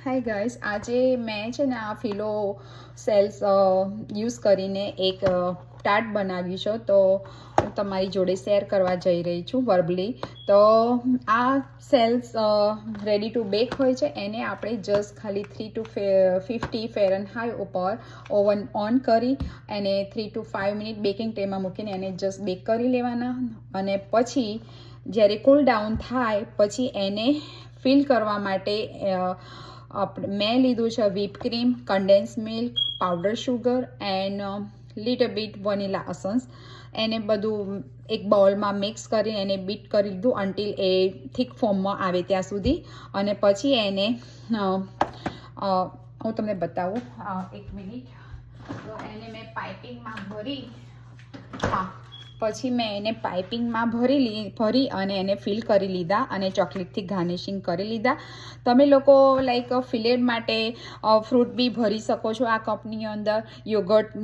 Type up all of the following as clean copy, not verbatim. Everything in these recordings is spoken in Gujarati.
હાય ગાઈસ, આજે મેં છે ને આ ફિલો સેલ્સ યુઝ કરીને એક ટાર્ટ બનાવ્યું છે, તો હું તમારી જોડે શેર કરવા જઈ રહી છું વર્બલી. તો આ સેલ્સ રેડી ટુ બેક હોય છે. એને આપણે જસ્ટ ખાલી 3 to 50 ફેરનહાઇટ ઉપર ઓવન ઓન કરી એને 3 to 5 મિનિટ બેકિંગ ટ્રેમાં મૂકીને એને જસ્ટ બેક કરી લેવાના. અને પછી જ્યારે કૂલ ડાઉન થાય પછી એને ફિલ કરવા માટે મેં લીધું છે whip cream, condense milk, powder sugar and little bit vanilla essence. એને બધું એક બાઉલમાં મિક્સ કરીને એને બીટ કરી લીધું અન્ટિલ એ થીક ફોર્મમાં આવે ત્યાં સુધી. અને પછી એને હું તમને બતાવું, એક મિનિટ. તો એને મેં પાઇપિંગમાં ભરી, પછી મેં એને પાઇપિંગમાં ભરી અને એને ફિલ કરી લીધા અને ચોકલેટથી ગાર્નિશિંગ કરી લીધા. તમે લોકો લાઈક ફિલેટ માટે ફ્રૂટ બી ભરી શકો છો. આ કપની અંદર યોગર્ટ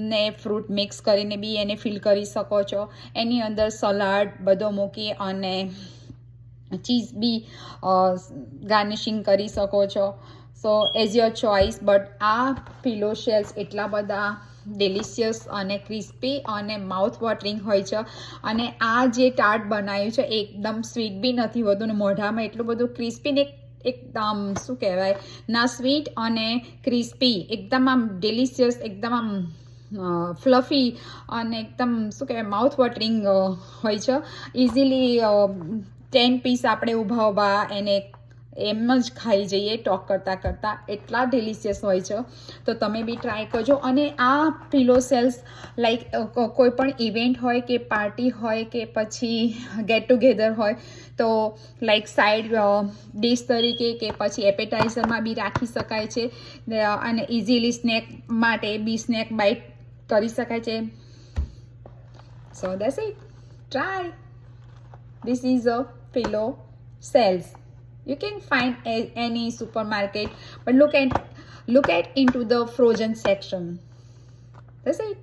ને ફ્રૂટ મિક્સ કરીને બી એને ફિલ કરી શકો છો. એની અંદર સલાડ બધો મૂકી અને ચીઝ બી ગાર્નિશિંગ કરી શકો છો. સો એઝ યોર ચોઇસ. બટ આ ફિલો શેલ્સ એટલા બધા ડિલિશિયસ અને ક્રિસ્પી અને માઉથ વોટરિંગ હોય છે. અને આ જે ટાર્ટ બનાવ્યું છે એકદમ સ્વીટ બી નથી હોતું ને મોઢામાં એટલું બધું ક્રિસ્પી ને એકદમ શું કહેવાય ના સ્વીટ અને ક્રિસ્પી, એકદમ આમ ડિલિશિયસ, એકદમ આમ ફ્લફી અને એકદમ શું કહેવાય માઉથ વોટરિંગ હોય છે. ઇઝીલી 10 પીસ આપણે ઊભા એને એમ જ ખાઈ જઈએ ટોક કરતાં કરતાં, એટલા ડિલિશિયસ હોય છે. તો તમે બી ટ્રાય કરજો. અને આ ફિલો સેલ્સ લાઈક કોઈ પણ ઇવેન્ટ હોય કે પાર્ટી હોય કે પછી ગેટ ટુગેધર હોય તો લાઈક સાઈડ ડિશ તરીકે કે પછી એપેટાઇઝરમાં બી રાખી શકાય છે. અને ઇઝીલી સ્નેક માટે બી સ્નેક બાઇટ કરી શકાય છે. સો that's it. Try. This is a Philo cells. You can find any supermarket, but look at into the frozen section. That's it.